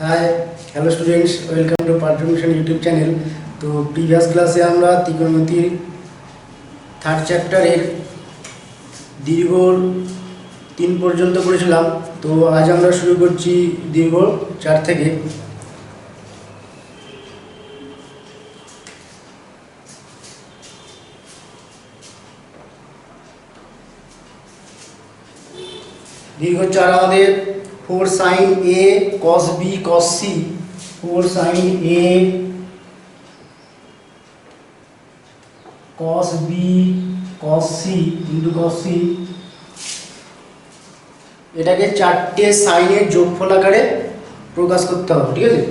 Hi hello students welcome to Partmission YouTube channel. तो previous क्लासे আমরা ত্রিকোণমিতির থার্ড চ্যাপ্টারের দীর্ঘ 3 পর্যন্ত পড়েছিলাম। তো আজ আমরা শুরু করছি দীর্ঘ 4 থেকে। দীর্ঘ 4 আমাদের 4 sin a cos b cos c 4 sin a cos b cos c into cos c এটাকে চারটে সাইনের যোগফল আকারে প্রকাশ করতে হবে। ঠিক আছে,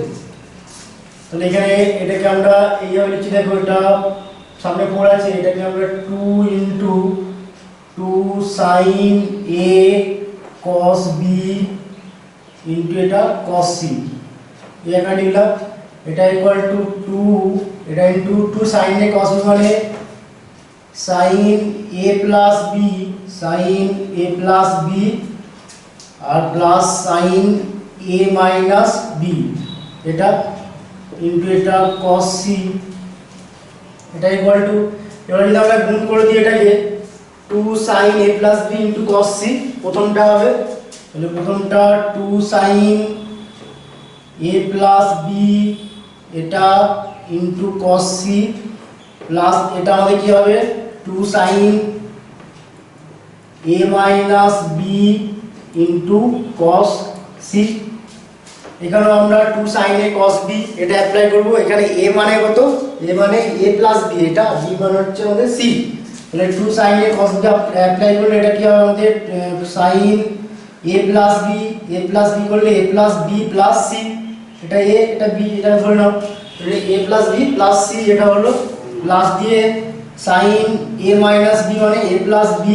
তাহলে এখানে এটাকে আমরা এইভাবে লিখছি। দেখো এটা সামনে 4 আছে, এটাকে আমরা 2 into 2 sin a cos b into এটা cos c এখানে লিখলাম। এটা ইকুয়াল টু 2 এটা into 2 sin a cos b মানে sin a plus b sin a plus b আর plus sin a minus b এটা ইনটু এটা cos c এটা ইকুয়াল টু, এবার যদি আমরা গুণ করে দিই এটাকে 2 sin a plus b into cos c প্রথমটা হবে, তাহলে প্রথমটা 2 sin a plus b এটা into cos c প্লাস এটা আমাদের কি হবে 2 sin a minus b into cos c। এখানে আমরা 2 sin a cos b এটা অ্যাপ্লাই করব। এখানে a মানে কত, a মানে a plus b, এটা b মানে হচ্ছে আমাদের c, তাহলে 2 sin a cos b apply করলে এটা কি হবে আমাদের sin a plus b করলে a plus b plus c, এটা a এটা b এটা ধরে নাও, তাহলে a plus b plus c এটা হলো প্লাস দিয়ে sin a minus b মানে a plus b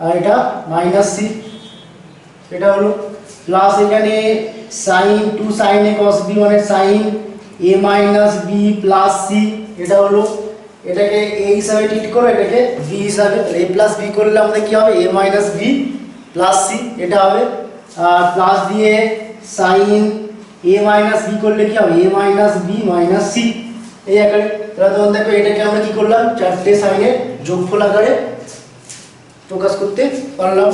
আর এটা মাইনাস c এটা হলো প্লাস এখানে sin 2 sin a cos b মানে sin a minus b plus c এটা হলো, এটাকে a হিসাবে ট্রিট করো, এটাকে b হিসাবে, a plus b করলে আমাদের কি হবে a minus b plus c এটা হবে। আর প্লাস দিয়ে sin a minus b করলে কি হবে a minus b minus c এই আকারে। তাহলে তখন দেখো এটাকে আমরা কি করলাম চারটে সাইনের যোগফল আকারে প্রকাশ করতে পারলাম।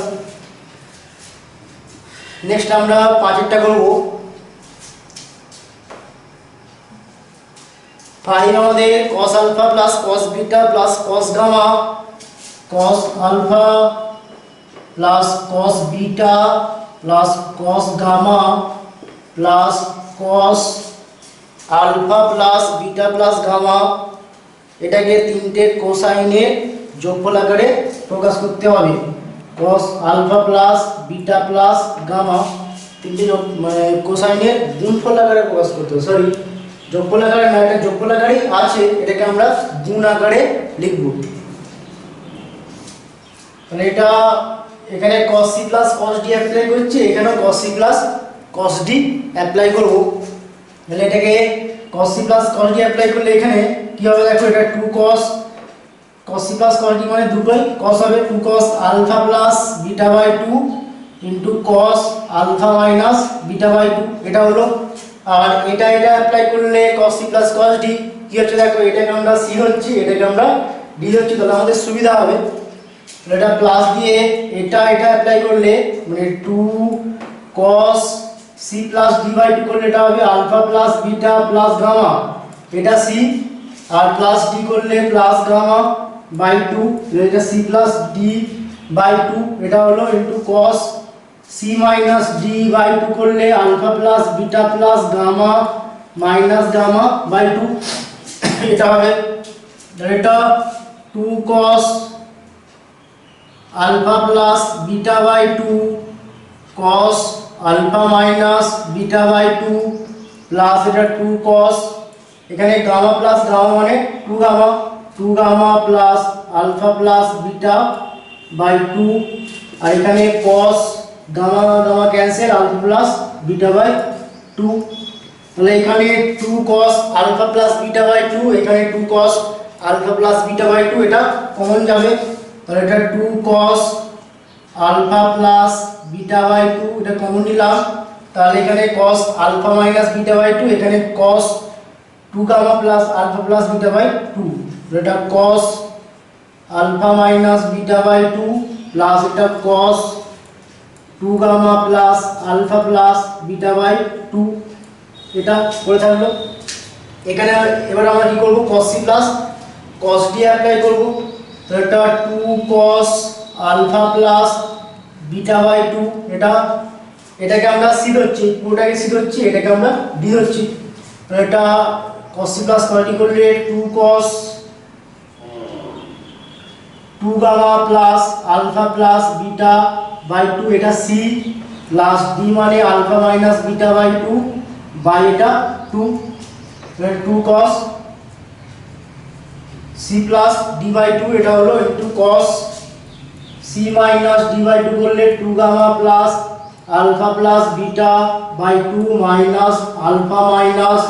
নেক্সট আমরা পাঁচেরটা করব। 5 আমাদের cos alpha plus cos beta plus cos gamma cos alpha plus cos beta plus cos gamma plus cos alpha plus beta plus gamma এটাকে তিনটে কোসাইনের যোগফল আকারে প্রকাশ করতে হবে। cos alpha plus beta plus gamma তিনটে কোসাইনের গুণফল আকারে প্রকাশ করতে হবে, সরি যোগফল আকারে না, এটা যোগফল আকারেই আছে, এটাকে আমরা গুণ আকারে লিখব। তাহলে এটা এখানে cos c plus cos d apply করছি, এখানেও cos c plus cos d apply করব। তাহলে এটাকে cos c plus cos d apply করলে এখানে কি হবে দেখো, এটা 2 cos c plus cos d মানে দুটোই cos হবে, 2 cos alpha plus beta by 2 into cos alpha minus beta by 2 এটা হলো। আর এটা অ্যাপ্লাই করলে cos c plus cos d কি হচ্ছে দেখো, এটাকে আমরা c হচ্ছে, এটাকে আমরা d হচ্ছে, তাহলে আমাদের সুবিধা হবে। তাহলে এটা প্লাস দিয়ে এটা অ্যাপ্লাই করলে মানে 2 cos c plus d by 2 করলে এটা হবে alpha plus beta plus gamma এটা c, আর প্লাস d করলে প্লাস গামা বাই 2 এটা c plus d by 2 এটা হলো into cos c minus d by 2 করলে alpha plus beta plus gamma minus gamma by 2 এটা হবে। এটা 2 cos alpha plus beta by 2 cos alpha minus beta by 2 plus এটা 2 cos এখানে gamma plus gamma মানে 2 gamma plus alpha plus beta by 2 আর এখানে cos gamma gamma cancel alpha plus beta by 2, তাহলে এখানে 2 cos alpha plus beta by 2 এখানে 2 cos alpha plus beta by 2 এটা common যাবে, তাহলে এটা 2 cos alpha plus beta by 2 এটা কমন নিলাম, তাহলে এখানে cos alpha minus beta by 2, এখানে cos 2 gamma plus alpha plus beta by 2, এটা cos alpha minus beta by 2 plus এটা cos 2 gamma plus alpha plus beta by 2, এটা করে থাকলো। এখানে এবার আমরা কি করব, cos c plus cos d apply করব। তো এটা 2 cos alpha plus beta by 2, এটাকে আমরা c ধরছি, পুরোটাকে c ধরছি, এটাকে আমরা d ধরছি। তো এটা cos c প্লাস কয়টি করলে 2 cos 2 gamma plus alpha plus beta by 2, এটা c প্লাস d মানে alpha minus beta by 2 by এটা 2, 2 cos c plus d by 2, এটা হলো into cos c minus d by 2 করলে 2 gamma plus alpha plus beta by 2 minus alpha minus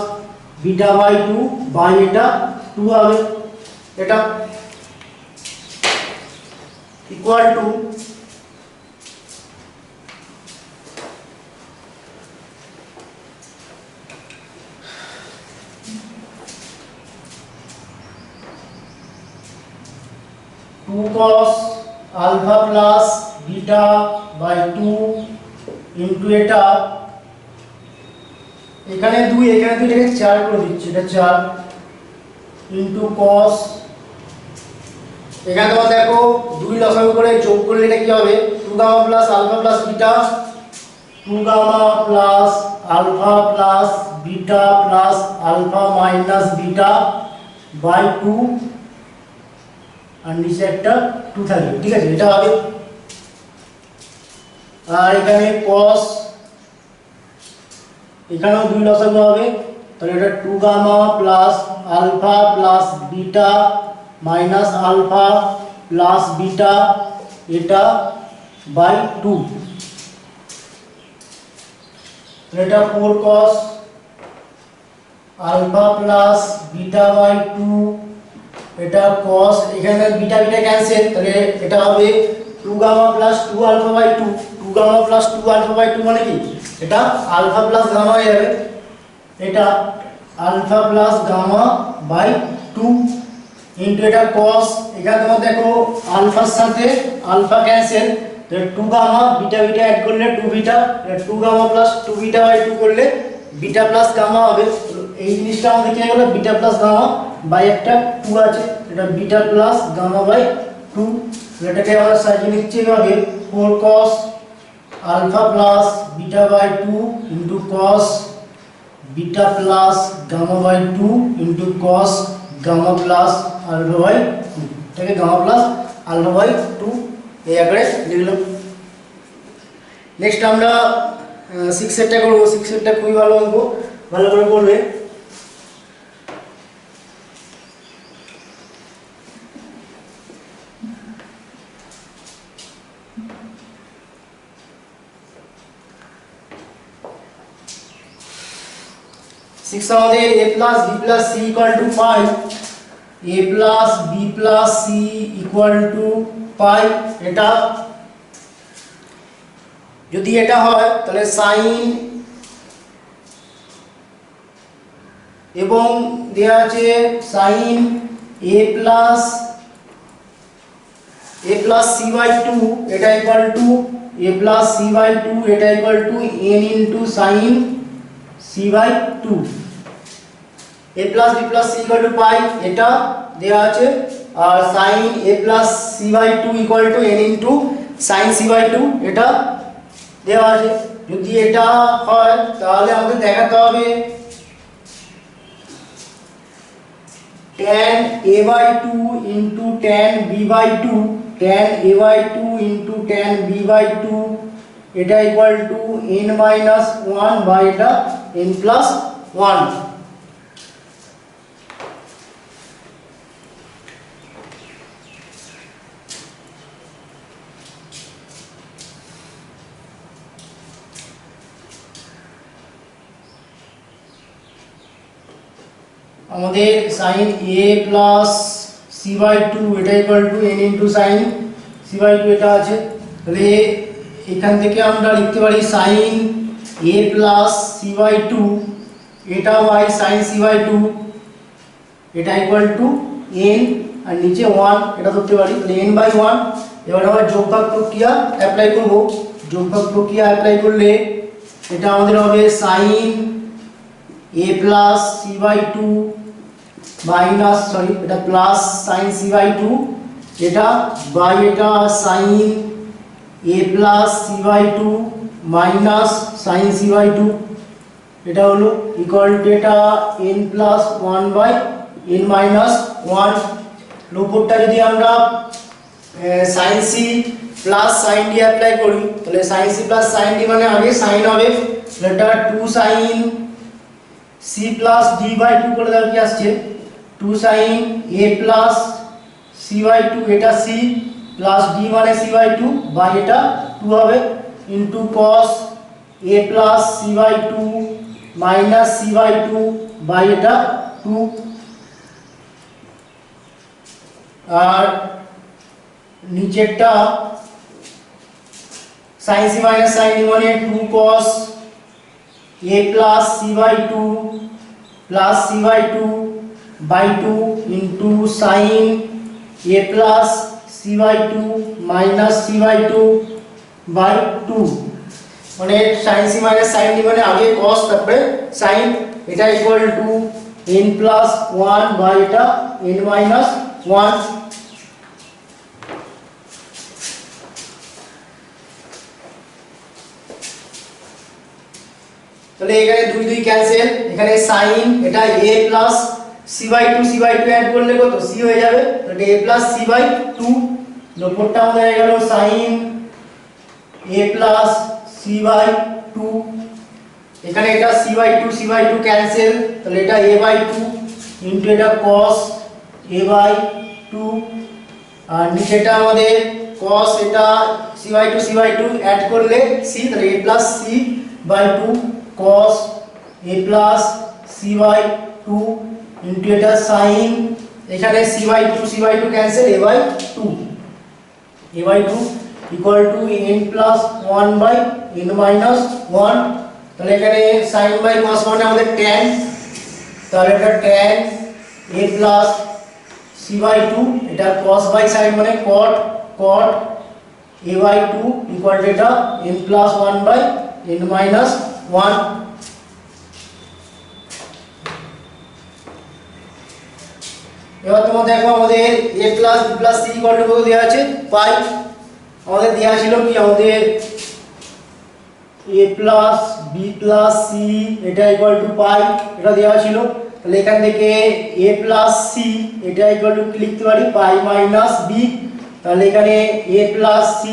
beta by 2 by এটা 2 হবে, এটা equal to 2 cos alpha plus beta by 2 into এটা, এখানে 2 এখানে 2 এটাকে 4 করে দিচ্ছি, এটা 4 ইনটু cos, এখানে তোমরা দেখো 2 লসাগু করে যোগ করলে এটা কি হবে, 2 gamma plus alpha plus beta, 2 gamma plus alpha plus beta plus alpha minus beta by 2, আর নিচে একটা 2 থাকবে, ঠিক আছে, এটা হবে। আর এখানে cos, এখানেও 2 লসাগু হবে, তাহলে এটা 2 gamma plus alpha plus beta minus alpha plus beta এটা বাই 2, এটা 4 cos alpha plus beta by 2, এটা cos, এখানে বিটা বিটা ক্যান্সেল, তাহলে এটা হবে 2 gamma plus 2 alpha by 2, 2 gamma plus 2 alpha by 2 মানে কি, এটা আলফা প্লাস গামা হয়ে যাবে, এটা alpha plus gamma by 2 into এটা cos, এখানে তোমরা দেখো আলফার সাথে আলফা ক্যান্সেল, তো 2 গামা বিটা বিটা অ্যাড করলে 2 beta, 2 gamma plus 2 beta by 2 করলে বিটা প্লাস গামা হবে, এই জিনিসটা আমাদের কি হয়ে গেল, বিটা প্লাস গামা বাই একটা 2 আছে, এটা বিটা প্লাস গামা বাই 2, এটাকে আমরা সাজিয়ে নিচ্ছি এভাবে 4 cos alpha plus beta by 2 into cos beta plus gamma by 2 into cos gamma plus alpha by 2, এটাকে গামা প্লাস আলফা বাই 2 এই আকারে লিখলাম। নেক্সট আমরা 6 সেটটা করব, 6 সেটটা খুবই ভালো অঙ্ক, ভালো করে করবে। আমাদের a plus b plus c equal to pi, a plus b plus c equal to pi, এটা যদি এটা হয় তাহলে সাইন এবং দেয়া আছে sine a plus c by 2, এটা equal to a plus c by 2, এটা equal to n into sine c by 2, a plus b plus c equal to pi, এটা দেয়া আছে, আর sine a plus c by 2 equal to n into sine c by 2, এটা দেওয়া আছে। যদি এটা হয় তাহলে আমাদের দেখাতে হবে tan a by 2 into tan b by 2, tan a by 2 into tan b by 2, এটা equal to n minus 1 by এটা n প্লাস 1। আমাদের sin a plus c by 2 এটা equal to n into sin c by 2 এটা আছে, তাহলে এখান থেকে আমরা লিখতে পারি sin a plus C by two এটা by sine C by two এটা ইকুয়াল টু এন আর নিচে 1 এটা ধরতে পারি তাহলে n বাই 1। এবার আমরা যোগভাগ প্রক্রিয়া অ্যাপ্লাই করব। যোগভাগ প্রক্রিয়া অ্যাপ্লাই করলে এটা আমাদের হবে sine a plus C by two minus এটা plus sine C by two এটা বাই এটা sine a plus C by two minus sine C by two এটা হলো ইকুয়াল টু এটা n plus 1 by n minus 1। উপরটা যদি আমরা sine C plus sine D apply করি তাহলে sine C plus sine D মানে আগে সাইন হবে এটা 2 sine C plus D by 2 করে দাও কি আসছে 2 sine a plus C by 2 এটা সি প্লাস ডি মানে সি বাই 2 বাই এটা 2 হবে into cos a plus C by 2 minus c by 2 by এটা 2 আর নিচেরটা sin c minus sin d মানে 2 cos a plus c by 2 plus c by 2 by 2 into sin a plus c by 2 minus c by 2 by 2 মানে sin c minus sin d মানে আগে cos তারপরে sin এটা equal to n plus 1 by এটা n minus 1। তাহলে এখানে 2 2 cancel এখানে sin এটা a plus c by 2 add করলে কত c হয়ে যাবে তো এটা a প্লাস c বাই 2 উপরটা আমাদের হয়ে গেল sin a plus c by 2 এখানে এটা c বাই 2 ক্যান্সেল তাহলে এটা a বাই 2 ইনটু এটা cos a বাই 2 আর নিচেটা আমাদের cos এটা c বাই 2 অ্যাড করলে c তাহলে a plus c by 2 cos a plus c by 2 into এটা sin এখানে c by 2 cancel a by 2 equal to n plus 1 by n minus 1 তাহলে এখানে sin by cos মানে আমাদের tan তাহলে এটা tan a plus c by 2 এটা cos by sin মানে cot a by 2 equal to এটা n plus 1 by n minus 1। এবার তোমরা দেখো আমাদের a plus b plus c equal to কত দেয়া আছে পাই আমাদের দেয়া ছিল কি আমাদের a plus b plus c এটা equal to পাই এটা দেয়া ছিল তাহলে এখান থেকে a plus c এটা equal to কি লিখতে পারি পাই minus b তাহলে এখানে a plus c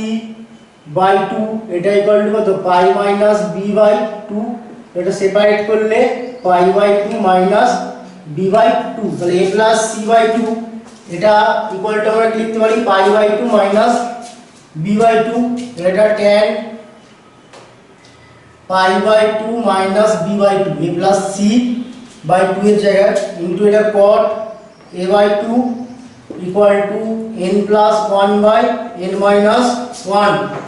by 2 এটা ইকুয়াল টু কত পাই মাইনাস b বাই 2 এটা সেপারেট করলে pi by 2 minus b by 2 তাহলে a প্লাস c বাই 2 এটা ইকুয়াল টু আমরা লিখতে পারি pi by 2 minus b by 2 এটা tan pi by 2 minus b by 2 a plus c by 2 এর জায়গায় ইনটু এটা cot a by 2 equal to n plus 1 by n minus 1।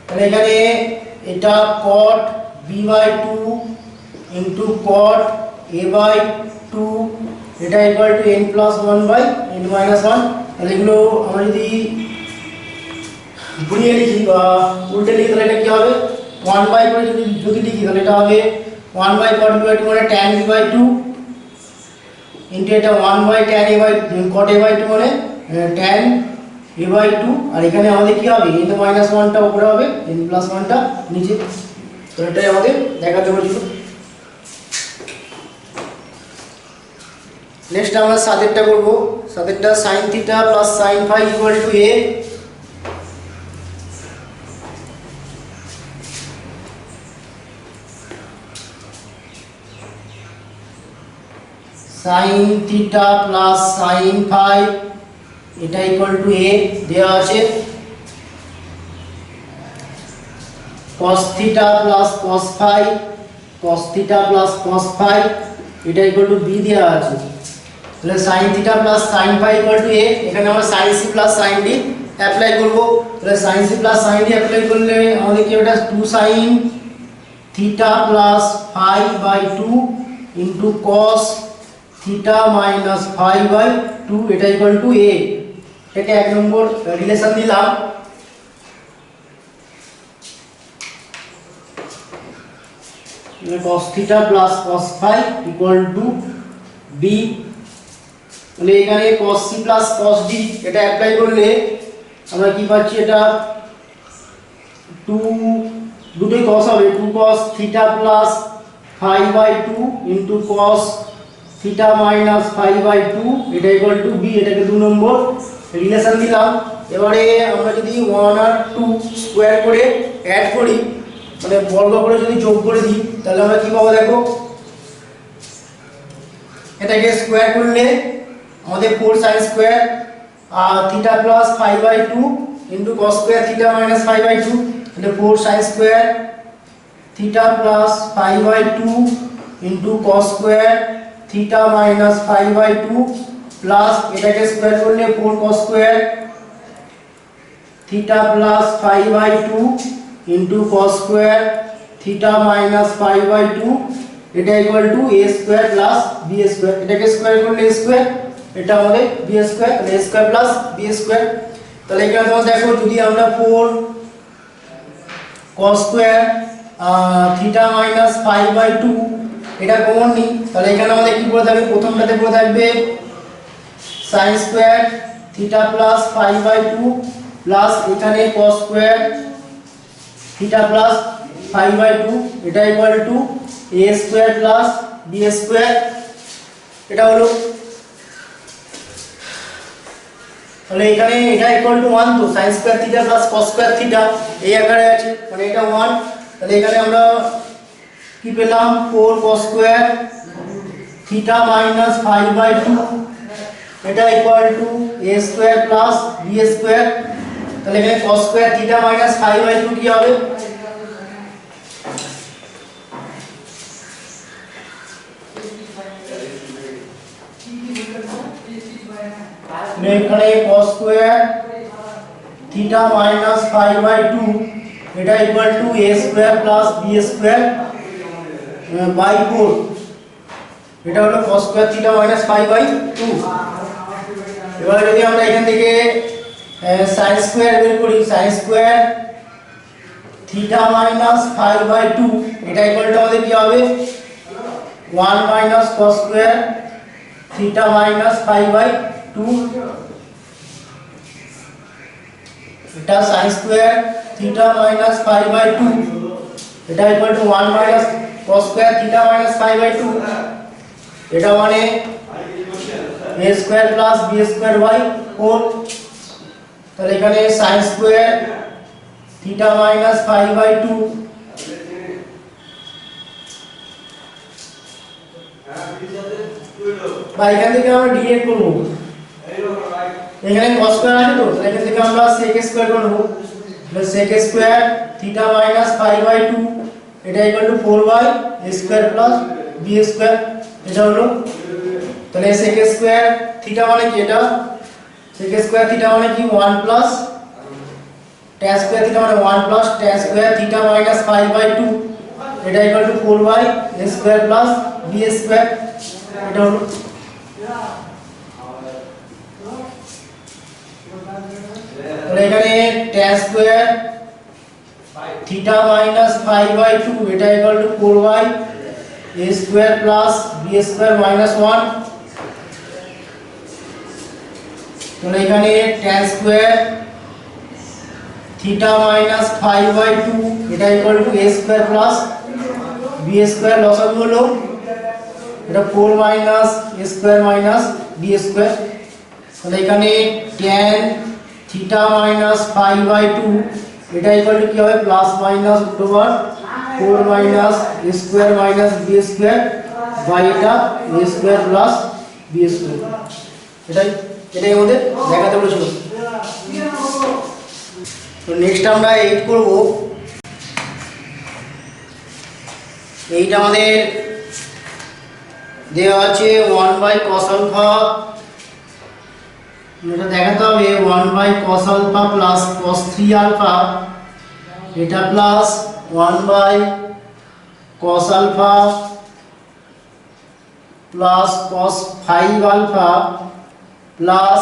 তাহলে এখানে এটা cot b by 2 into cot a by 2 এটা equal to n plus 1 by n minus 1। তাহলে এগুলো আমরা যদি ঘুরিয়ে লিখি বা উল্টে লিখি তাহলে এটা কি হবে 1 বাই করে যদি লিখি তাহলে এটা হবে 1 বাই cot b বাই 2 মানে tan b বাই 2 ইনটু এটা 1 by tan a by cot a by 2 মানে tan a by 2 আর এখানে আমাদের কি হবে n minus 1 টা উপরে হবে n plus 1 টা নিচে তো এটাই আমাদের দেখাতে বলেছিল। নেক্সট আমরা সাতেরটা করব সাতেরটা sin θ plus sin phi equal to a sin θ plus sin phi এটা ইকুয়াল টু a দেওয়া আছে cos θ plus cos phi এটা ইকুয়াল টু b দেওয়া আছে তাহলে sin theta plus sin phi equal to a, এখানে আমরা sin c plus sin d apply করব। তাহলে sin c plus sin d apply করলে আমাদের কি হবে, 2 sin theta plus phi by 2 into cos theta minus phi by 2 এটা equal to a। এটাকে এক নম্বর রিলেশন দিলাম। cos theta plus cos phi equal to b। তাহলে এখানে cos c plus cos d এটা অ্যাপ্লাই করলে আমরা কি পাচ্ছি, এটা 2 দুটোই cos হবে, 2 cos theta plus phi by 2 into cos theta minus phi by 2 এটা ইকুয়াল টু b। এটাকে 2 নম্বর রিলেশন দিলাম। এবারে আমরা যদি 1 আর 2 স্কয়ার করে অ্যাড করি, মানে বর্গ করে যদি যোগ করে দিই, তাহলে আমরা কি পাবো দেখো, এটাকে স্কয়ার করলে আমাদের 4 sin square theta plus phi by 2 into cos square theta minus phi by 2, তাহলে 4 sin square theta plus phi by 2 into cos square theta minus phi by 2 plus এটাকে স্কয়ার করলে 4 cos square theta plus phi by 2 into cos square theta minus phi by 2 এটা equal to a square plus b square. এটাকে square করলে a square, এটা আমাদের b square, তাহলে a square plus b square. তাহলে এখানে তোমরা দেখো, যদি আমরা 4 cos square theta minus phi by 2 এটা কমন নিই, তাহলে এখানে আমাদের কি পড়ে থাকবে, প্রথমটাতে পড়ে থাকবে sin square theta plus phi by 2 plus এখানে cos square theta plus phi by 2 এটা equal to a square plus b square. এটা হলো, তাহলে এখানে এটা ইকুয়াল টু 1, তো sin square theta plus cos square theta এই আকারে আছে, মানে এটা 1। তাহলে এখানে আমরা কি পেলাম, 4 cos square theta minus phi by 2 এটা equal to a square plus b square. তাহলে এখানে cos square theta minus phi by 2 কি হবে, এখানে cos square theta minus phi by 2 এটা equal to a square plus b square by 4। এটা হলো cos square theta minus phi by 2। এবার যদি আমরা এখান থেকে sin স্কয়ার বের করি, sin square theta minus phi by 2 এটা ইকুয়াল টু আমাদের কি হবে, 1 minus cos square theta minus phi by 2। এটা sin square theta minus phi by 2 এটা equal to 1 minus cos square theta minus phi by 2। এটা মানে a square plus b square by 4। তাহলে এখানে sin square theta minus phi by 2 বা এখান থেকে আমরা ডিরেক্ট করব, এখানে cos স্কয়ার আছে, তো এখান থেকে আমরা sec স্কয়ার করব। তাহলে sec square theta minus phi by 2 এটা equal to 4 by a square plus b square. এটা হলো, তাহলে sec স্কয়ার থিটা মানে কি, এটা sec স্কয়ার থিটা মানে কি 1 প্লাস tan স্কয়ার থিটা মানে 1 plus tan square theta minus phi by 2 এটা equal to 4 by a square plus b square. এটা হলো, তাহলে এখানে tan square theta minus phi by 2 এটা equal to 4 by a square plus b square minus 1। তাহলে এখানে tan square theta minus phi by 2 এটা equal to a square plus b square, লসাগু হলো এটা 4 minus a square minus b square. তাহলে এখানে tan theta minus phi by 2 এটা equal to কি হবে, plus minus over 4 minus a square minus b square by এটা a square plus b square. এটাই আমাদের দেখাতে বলেছিল। তো নেক্সট আমরা 8 করব। এইটা আমাদের দেওয়া আছে 1/cos আলফা, এটা দেখাতে হবে 1/cos alpha plus cos 3 alpha, এটা plus 1/cos alpha plus cos 5 alpha plus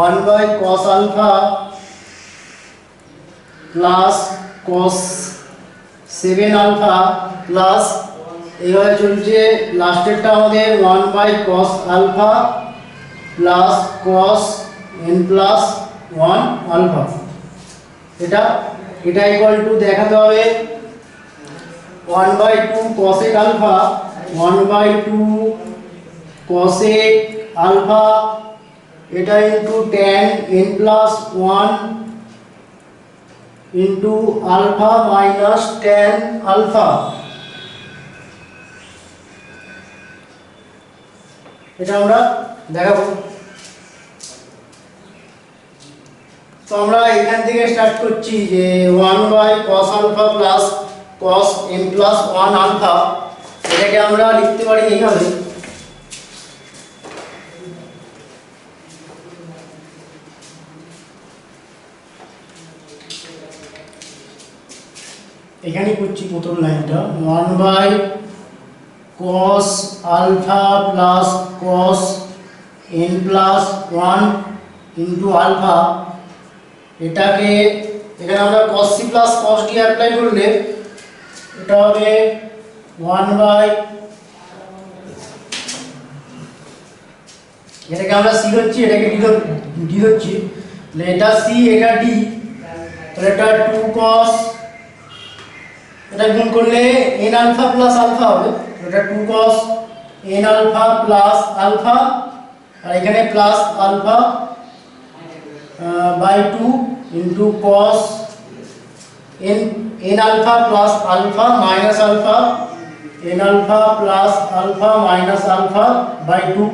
1/cos alpha plus cos 7 alpha plus এইভাবে চলছে। লাস্টেরটা আমাদের 1/cos alpha plus cos n plus 1 alpha, এটা ইকুয়াল টু দেখাতে হবে 1/2 cosec আলফা 1/2 cosec আলফা, এটা into tan n plus 1 into alpha minus tan alpha, এটা আমরা দেখাবো। তো আমরা এখান থেকে স্টার্ট করছি যে 1/cos alpha plus cos n plus 1 alpha, এটাকে আমরা লিখতে পারি এইভাবে, এখানে করছি প্রথম লাইনটা 1/cos alpha plus cos n plus 1 into alpha, এটাকে এখানে আমরা cos c plus cos d apply করলে এটা হবে 1/, এটাকে আমরা c হচ্ছি, এটাকে d হচ্ছি, তাহলে এটা c এটা d, তাহলে এটা 2 cos, এটা গুণ করলে n আলফা প্লাস আলফা হবে, এটা 2 cos n alpha plus alpha, আর এখানে plus alpha by 2 into cos n alpha plus alpha minus alpha n alpha plus alpha minus alpha by 2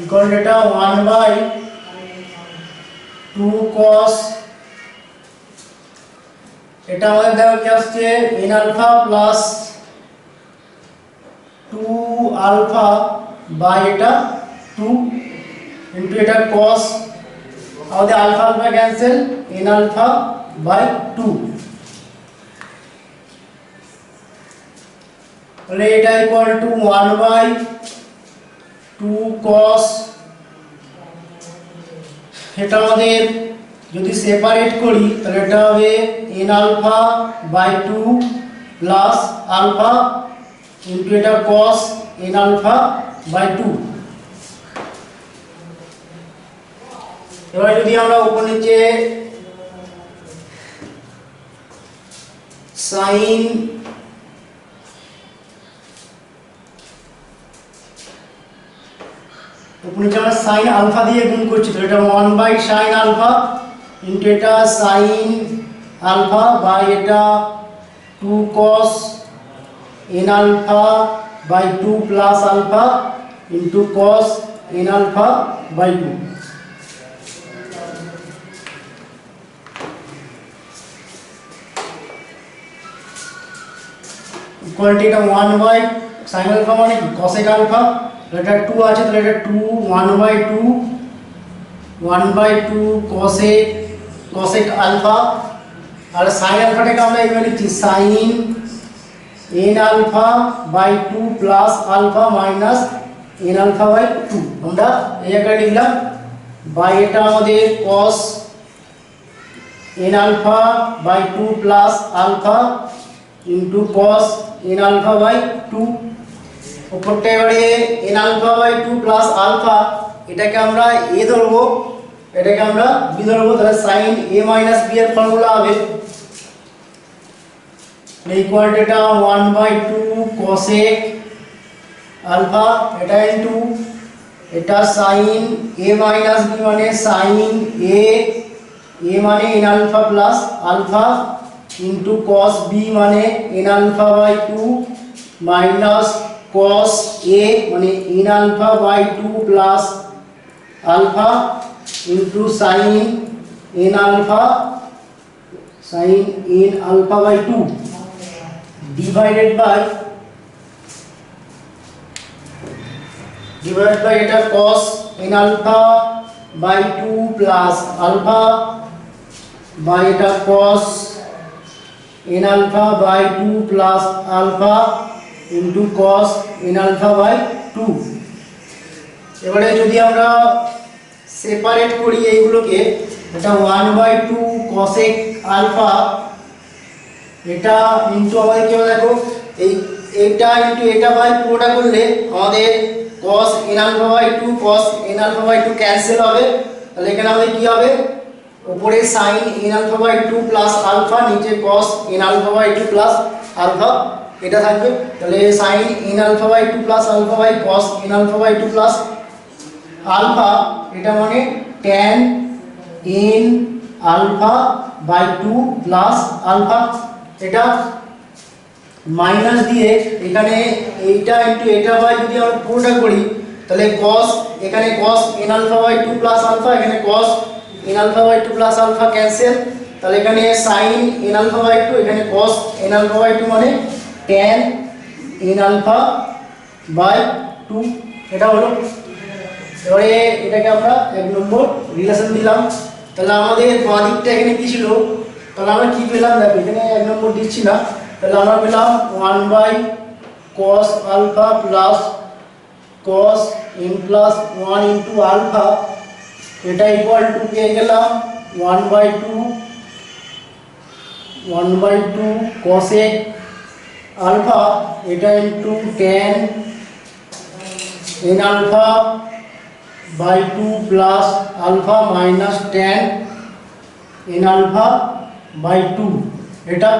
equal এটা 1/2 cos, এটা আমাদের দেখো কি আসছে n alpha plus 2 alpha by এটা 2 ইনটু এটা cos, আমাদের alpha alpha cancel, n alpha by 2, তাহলে এটা ইকুয়াল টু 1/2 cos, এটা আমাদের যদি সেপারেট করি তাহলে এটা হবে n alpha by 2 plus alpha into এটা cos n আলফা বাই 2। এবার যদি আমরা উপর নিচে sin sin আলফা দিয়ে গুণ করছি, তো এটা 1/sin আলফা ইনটু এটা sin আলফা বাই এটা 2 cos n alpha by 2 plus alpha into cos n alpha by 2। Equality এটা 1/sin আলফা মানে কি cosec আলফা, এটা 2 আছে তাহলে এটা 2 1/2 cosec আলফা, আর sin আলফাটাকে আমরা এইভাবে লিখছি sin n alpha by 2 plus alpha minus n alpha by 2, আমরা এই জায়গায় লিখলাম বাই এটা আমাদের cos n alpha by 2 plus alpha into cos n alpha by 2, উপরটা এবারে n alpha by 2 plus alpha, এটাকে আমরা a ধরবো, এটাকে আমরা b ধরবো, তাহলে sin a মাইনাস b এর ফর্মুলা হবে ইকুয়াল টু এটা 1/2 cosec আলফা, এটা ইনটু এটা sin a মাইনাস b মানে sin a মানে n alpha plus alpha into cos b মানে n alpha by 2 minus cos a মানে n alpha by 2 plus alpha into sin n alpha by 2 divided by divide by এটা cos n alpha by 2 plus alpha by এটা cos n alpha by 2 plus alpha into cos n alpha by 2। এবারে যদি আমরা separate করি এইগুলোকে, এটা 1/2 cosec alpha, এটা into আমাদের কি হবে দেখো, এইটা ইনটু এটা বাই পুরোটা করলে আমাদের cos n alpha by 2 cos n alpha by 2 cancel হবে। তাহলে এখানে আমাদের কি হবে, উপরে sin n alpha by 2 plus alpha, নিচে cos n alpha by 2 plus alpha এটা থাকবে। তাহলে sin n alpha by 2 plus alpha by cos n alpha by 2 plus alpha, এটা মানে tan n alpha by 2 plus alpha. এটা minus দিয়ে এখানে এইটা ইনটু এটা বাই যদি আমরা পুরোটা করি তাহলে cos, এখানে cos n alpha by 2 plus alpha, এখানে cos n alpha by 2 plus alpha cancel. তাহলে এখানে sin n আলফা বাই 2, এখানে cos n আলফা বাই 2 মানে tan n আলফা বাই 2, এটা হলো। এবারে এটাকে আমরা এক নম্বর রিলেশন দিলাম। তাহলে আমাদের বাঁ দিকটা এখানে কি ছিল, তাহলে আমরা কি পেলাম দেখো, এখানে এক নম্বর দিচ্ছি না, তাহলে আমরা পেলাম 1/cos alpha plus cos n plus 1 into alpha, এটা ইকুয়াল টু পেয়ে গেলাম 1/2 cosec আলফা, এটা into tan n alpha by 2 plus alpha minus tan n alpha by 2 এটা।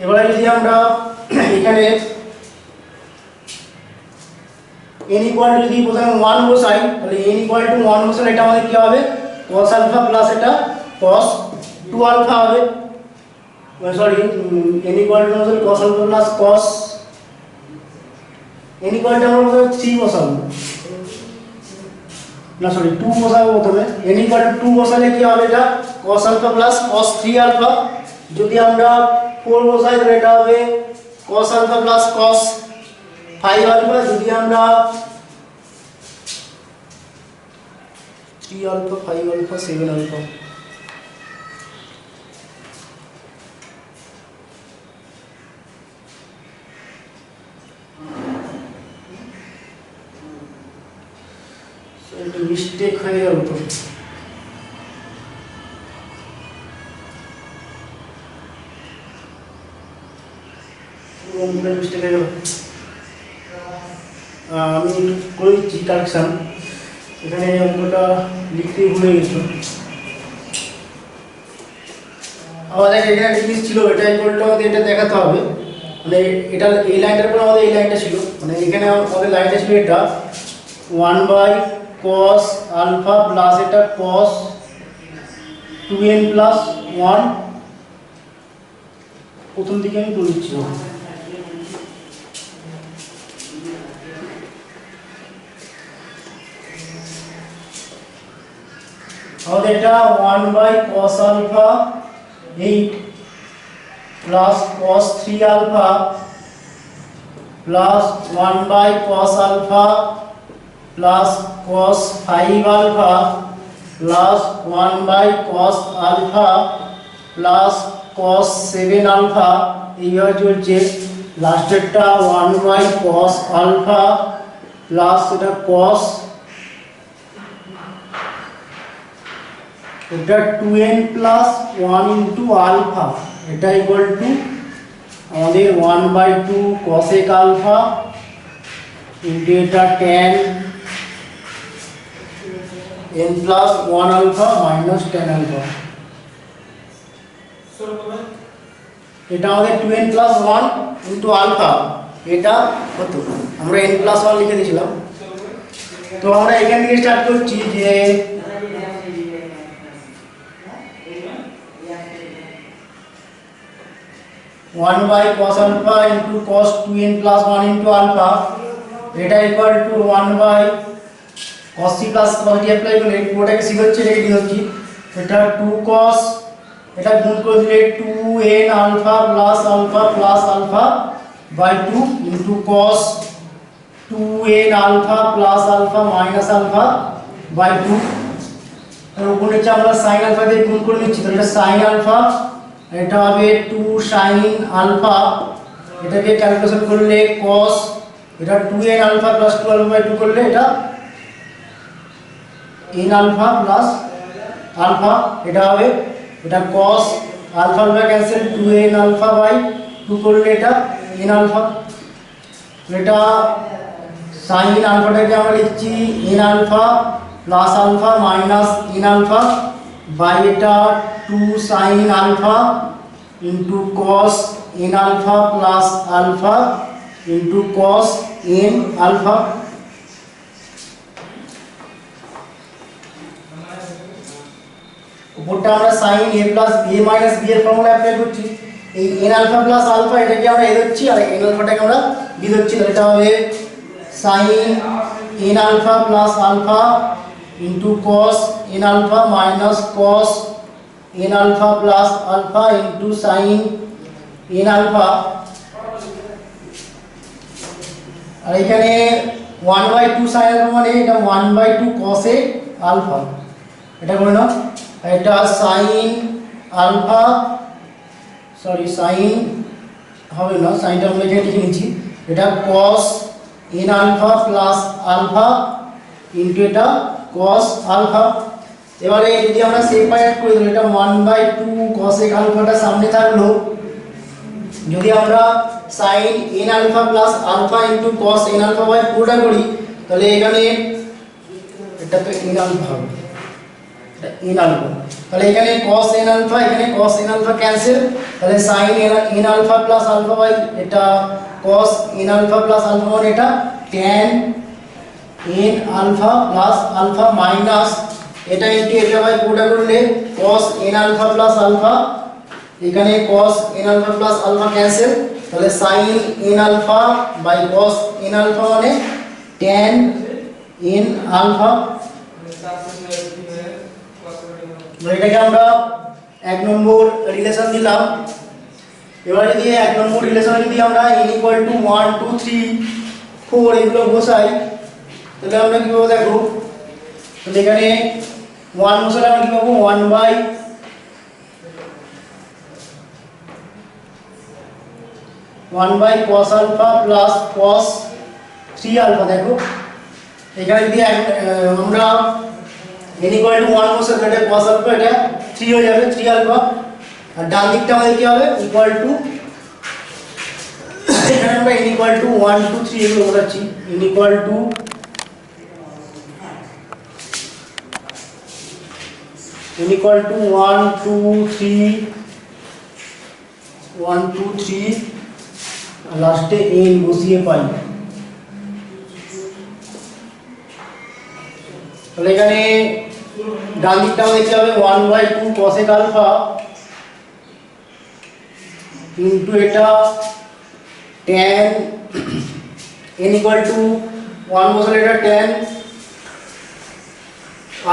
এবারে যদি আমরা এখানে n ইকুয়াল টু যদি প্রথমে 1 বসাই, তাহলে n ইকুয়াল টু 1 বসালে এটা আমাদের কি হবে, cos আলফা প্লাস এটা cos 2 আলফা হবে, সরি n ইকুয়াল টু বসালে cos alpha plus cos, n equal to আমরা প্রথমে 3 বসাবো, না সরি 2 বসাবো প্রথমে, n ইকুয়াল টু 2 বসালে কি হবে, এটা cos alpha plus cos 3 alpha. যদি আমরা 4 বসাই তাহলে এটা হবে cos alpha plus cos 5 alpha. যদি আমরা 3 আলফা 5 আলফা 7 আলফা, এটা মিস্টেক হয়ে গেল তো, মিস্টেক হয়ে গেল, আমি করে দিচ্ছি কারেকশন, এখানে অঙ্কটা লিখতে ভুলে গেছিলাম। আমাদের এখানে একটা জিনিস ছিল, এটা ইকুয়ালটা আমাদের এটা দেখাতে হবে, মানে এটা এই লাইনটার পর আমাদের এই লাইনটা ছিল, মানে এখানে আমাদের লাইনটা ছিল এটা 1/cos আলফা প্লাস এটা cos 2n প্লাস 1, প্রথম দিকে আমি করে দিচ্ছি। আমাদের এটা 1/cos alpha 8 plus cos 3 alpha plus 1/cos alpha plus cos 5 alpha plus 1/cos alpha plus cos 7 alpha, এইভাবে চলছে। লাস্টেরটা 1/cos আলফা প্লাস এটা cos, এটা 2n প্লাস 1 ইনটু আলফা, এটা ইকুয়াল টু আমাদের 1/2 cosec আলফা ইনটু এটা tan n plus 1 alpha minus tan alpha, এটা আমাদের 2n প্লাস 1 ইনটু আলফা, এটা কত, আমরা n প্লাস 1 লিখে দিয়েছিলাম। তো আমরা এখান থেকে স্টার্ট করছি যে 1/cos alpha into cos 2n plus 1 into alpha, এটা equal to 1/cos c plus cos d apply করলে পুরোটাকে c হচ্ছে, এটাকে d হচ্ছে, এটা 2 cos এটা গুণ করে দিলে 2n alpha plus alpha plus alpha by 2 into cos 2n alpha plus alpha minus alpha by 2 এর উপর নিচে আমরা sin আলফা দিয়ে গুণ করে নিচ্ছি, তাহলে এটা sin আলফা, এটা হবে 2 sin আলফা, এটাকে ক্যালকুলেশন করলে cos, এটা 2n alpha plus 2 alpha by 2 করলে এটা n আলফা প্লাস আলফা, এটা হবে, এটা cos alpha alpha cancel 2n alpha by 2 করলে এটা n আলফা, এটা sin আলফাটাকে আমরা লিখছি n alpha plus alpha minus n alpha by এটা 2 sin alpha into cos n alpha plus alpha into cos n alpha. উপরটা আমরা sin a plus a minus b এর ফর্মুলা অ্যাপ্লাই করছি, এই n আলফা প্লাস আলফা এটাকে আমরা a ধরছি আর n আলফাটাকে আমরা b ধরছি, তাহলে এটা হবে sin n alpha plus alpha into cos n alpha minus cos n alpha plus alpha into sin n alpha, আর এখানে 1/2 sin আলফা মানে এটা 1/2 cos a আলফা, এটা করে নাও, এটা sin আলফা, সরি sin হবে না, সাইনটা আমরা এখানে লিখে নিচ্ছি, এটা cos n alpha plus alpha into এটা cos আলফা। এবারে যদি আমরা সেপারেট করে দিই, এটা 1/2 cos a আলফাটা সামনে থাকলো, যদি আমরা sin n alpha plus alpha into cos n alpha by পুরোটা করি, তাহলে এখানে এটা তো n আলফা হবে, এটা n আলফা, তাহলে এখানে cos n আলফা, এখানে cos n আলফা ক্যান্সেল, তাহলে sin n alpha plus alpha by এটা cos n alpha plus alpha মানে এটা tan n alpha plus alpha minus এটা ইনটু এটা বাই পুরোটা করলে cos n alpha plus alpha, এখানে cos n alpha plus alpha cancel, তাহলে sin n alpha by cos n alpha মানে tan n alpha. এটাকে আমরা এক নম্বর রিলেশন দিলাম। এবার যদি এক নম্বর রিলেশনে যদি আমরা n = 1 2 3 4 এগুলো বসাই, তাহলে আমরা কি পাবো দেখো, তাহলে এখানে 1 বসালে আমরা কি পাবো 1 by cos alpha plus cos 3 alpha. দেখো এখানে যদি আমরা n = 1 বসাই, এটা cos আলফা, এটা 3 হয়ে যাবে 3 আলফা, আর ডান দিকটা আমাদের কি হবে ইকুয়াল টু, এখানে আমরা n = 1 2 3 এগুলো বসাচ্ছি, n = 1 2 3 1 2 3 লাস্টে n বসিয়ে পাই, তাহলে এখানে ডান দিকটা আমাদের কি হবে 1/2 cos আলফা ইনটু এটা tan n = 1 বসালে এটা tan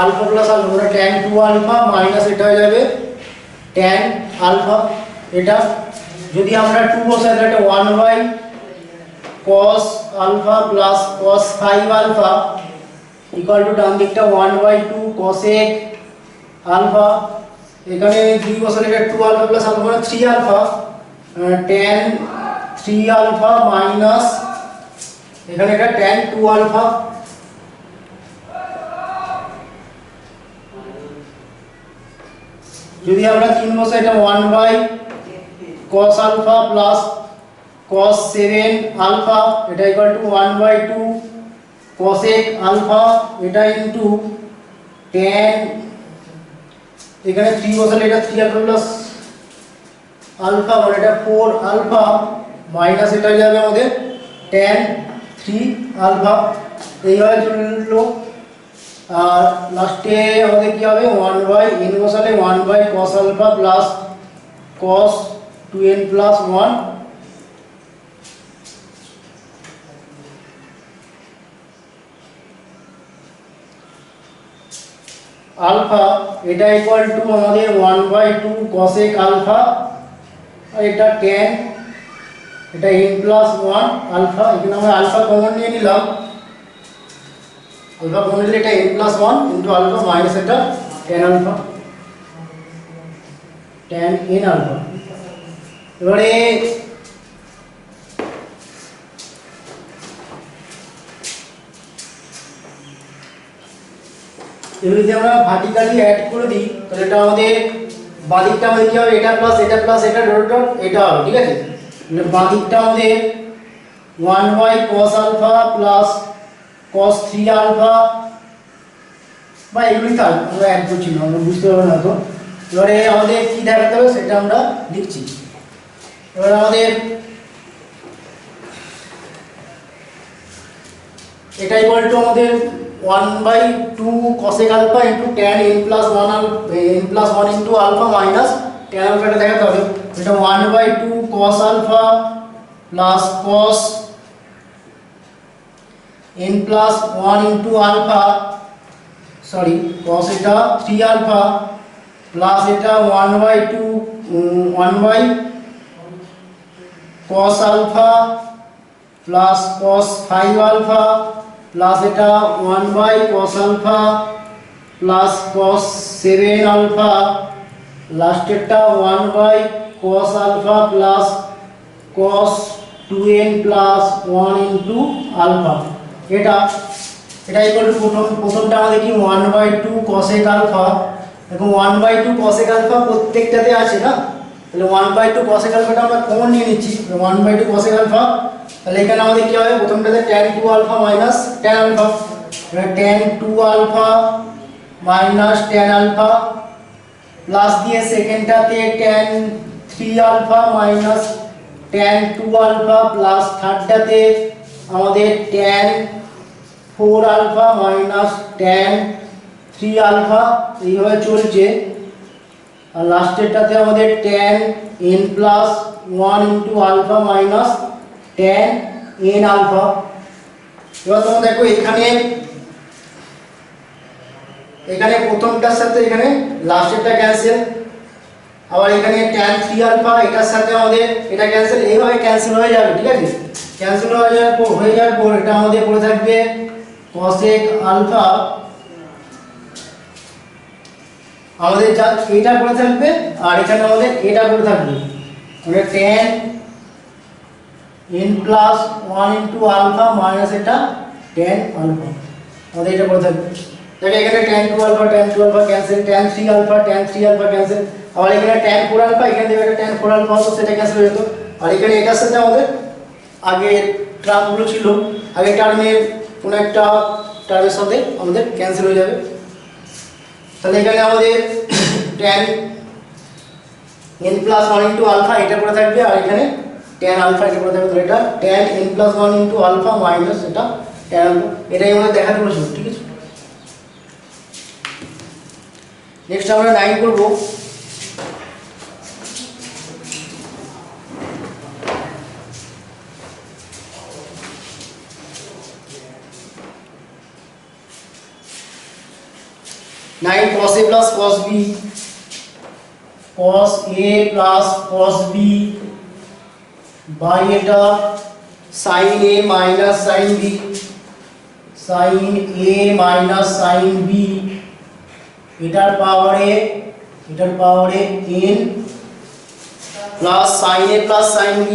আলফা প্লাস আলফা মানে tan 2 আলফা মাইনাস এটা হয়ে যাবে tan আলফা। এটা যদি আমরা 2 বসাই তাহলে এটা 1 cos alpha plus cos 5 alpha equal to ডান দিকটা 1/2 cosec আলফা, এখানে 2 বসালে এটা 2 আলফা প্লাস আলফা মানে 3 আলফা tan 3 আলফা মাইনাস এখানে এটা tan 2 আলফা। যদি আমরা 3 বসাই এটা 1/cos alpha plus cos 7 alpha, এটা ইকুয়াল টু 1/2 cosec আলফা, এটা ইনটু tan, এখানে 3 বসালে এটা 3 আলফা প্লাস আলফা মানে এটা 4 আলফা মাইনাস এটা হয়ে যাবে আমাদের tan 3 আলফা। এইভাবে চললো, আর লাস্টে আমাদের কি হবে 1/n বসালে 1/cos alpha plus cos 2n plus 1, alpha এটা ইকুয়াল টু আমাদের 1/2 cosec আলফা, আর এটা tan, এটা n প্লাস 1 আলফা। এখানে আমরা আলফা কমন নিয়ে নিলাম, আলফা কমন নিলে এটা n plus 1 into alpha minus এটা tan alpha, tan n alpha. এবারে এগুলো যদি আমরা ভার্টিক্যালি অ্যাড করে দিই তাহলে এটা আমাদের বাদিকটা আমাদের কি হবে, এটা প্লাস এটা প্লাস এটা ডট ডট এটা হবে, ঠিক আছে। তাহলে বাদিকটা আমাদের 1 cos alpha plus cos 3 alpha, বা এগুলি থাক, আমরা অ্যাড করছি না, আমরা বুঝতে পারবো না তো। এবারে আমাদের কি দেখাতে হবে সেটা আমরা লিখছি। এবারে আমাদের এটা ইকুয়াল টু আমাদের 1/2 cosec alpha into tan n plus 1 into alpha minus tan আলফাটা দেখাতে হবে। এটা 1/2 cos alpha plus cos n plus 1 into alpha, sorry cos এটা 3 আলফা প্লাস এটা 1/2 cos alpha plus cos 5 alpha plus এটা 1/cos alpha plus cos 7 alpha, লাস্টেরটা 1/cos alpha plus cos 2n plus 1 into alpha. এটা equal to প্রথমটা আমাদের কি 1/2 cosec alpha, দেখো 1/2 cosec alpha প্রত্যেকটাতে আছে না, তাহলে 1/2 cosec আলফাটা আমরা কমন নিয়ে নিচ্ছি, 1/2 cosec আলফা। তাহলে এখানে আমাদের কি হবে, প্রথমটাতে tan 2 alpha minus tan alpha, এবার tan 2 alpha minus tan alpha plus দিয়ে সেকেন্ডটাতে tan 3 alpha minus tan 2 alpha plus থার্ডটাতে আমাদের tan 4 alpha minus tan 3 alpha, এইভাবে চলছে। আর লাস্টেরটাতে আমাদের tan n plus 1 into alpha minus tan n alpha. এবার তোমরা দেখো এখানে প্রথমটার সাথে এখানে লাস্টেরটা ক্যান্সেল, আবার এখানে tan 3 আলফা এটার সাথে আমাদের এটা ক্যান্সেল, এইভাবে ক্যান্সেল হয়ে যাবে, ঠিক আছে। ক্যান্সেল হয়ে যাওয়ার পর এটা আমাদের পড়ে থাকবে cosec আলফা, আমাদের যা এটা পড়ে থাকবে, আর এখানে আমাদের এটা পড়ে থাকবে, মানে tan n plus 1 into alpha minus এটা tan আলফা, আমাদের এটা পড়ে থাকবে। দেখো এখানে tan 2 alpha cancel, tan 3 alpha cancel, আবার এখানে tan 4 আলফা, এখানে দেখো এটা tan 4 আলফা হতো, সেটা ক্যান্সেল হয়ে যেত। আর এখানে এটার সাথে আমাদের আগের টার্মগুলো ছিল, আগের টার্মের কোনো একটা টার্মের সাথে আমাদের ক্যান্সেল হয়ে যাবে। তাহলে এখানে আমাদের tan n plus 1 into alpha এটা পড়ে থাকবে, আর এখানে tan আলফা এটা পড়ে থাকবে। তাহলে এটা tan n plus 1 into alpha minus এটা tan আলফা, এটাই আমাদের দেখাতে বলেছিল, ঠিক আছে। নেক্সট আমরা 9 করব। cos a plus cos b, cos a plus cos b by এটা sin a minus sin b, sin a minus sin b এটার পাওয়ারে n plus sin a plus sin b,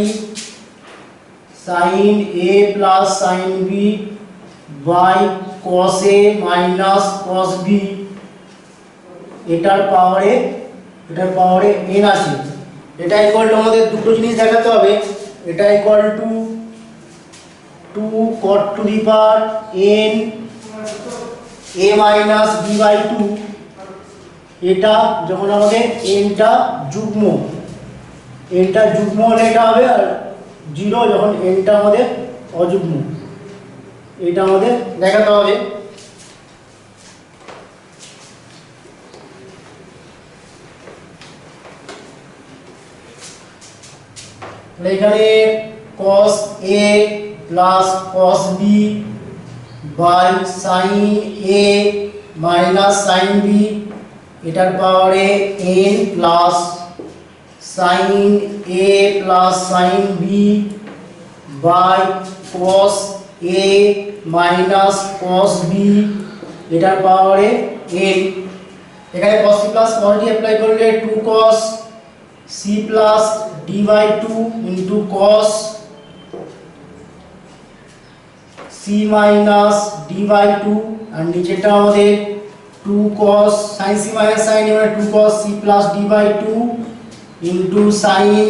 sin a plus sin b by cos a minus cos b এটার পাওয়ারে n আছে। এটা equal to আমাদের দুটো জিনিস দেখাতে হবে, এটা equal to 2 cot to the power n a minus b by 2, এটা যখন আমাদের nটা যুগ্ম হলে এটা হবে, আর 0 যখন nটা আমাদের অযুগ্ম, এটা আমাদের দেখাতে হবে। এখানে cos a plus cos b by sin a minus sine B এটার পাওয়ারে N plus sine A plus sine B by cos A minus cos B এটার পাওয়ারে এন। এখানে cos c plus cos d apply করলে 2 cos c plus d by 2 into cos c minus d by 2 আর নিচেটা আমাদের 2 cos sin c minus sin a মানে 2 cos c plus d by 2 into sin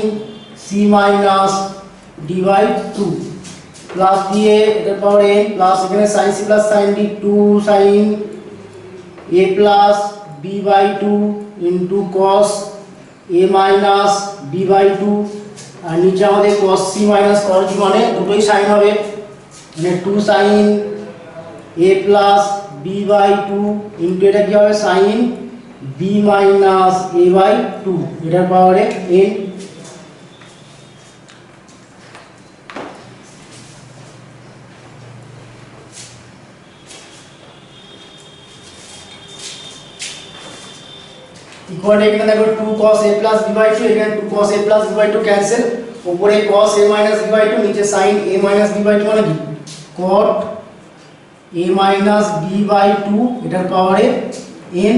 c minus d by 2 plus দিয়ে এটার power n plus এখানে sin c plus sin d 2 sin a plus b by 2 into cos a minus b by 2 আর নিচে আমাদের cos c minus cos d মানে দুটোই sin হবে মানে 2 sin a plus b by 2 into এটা কি হবে sin b minus a by 2 এটার পাওয়ারে n। ইকুয়াল এখানে দেখো 2 cos a plus b by 2 এখানে 2 cos a plus b by 2 cancel উপরে cos a minus b by 2 নিচে sin a minus b by 2 মানে কি cot a minus b by 2 এটার পাওয়ারে n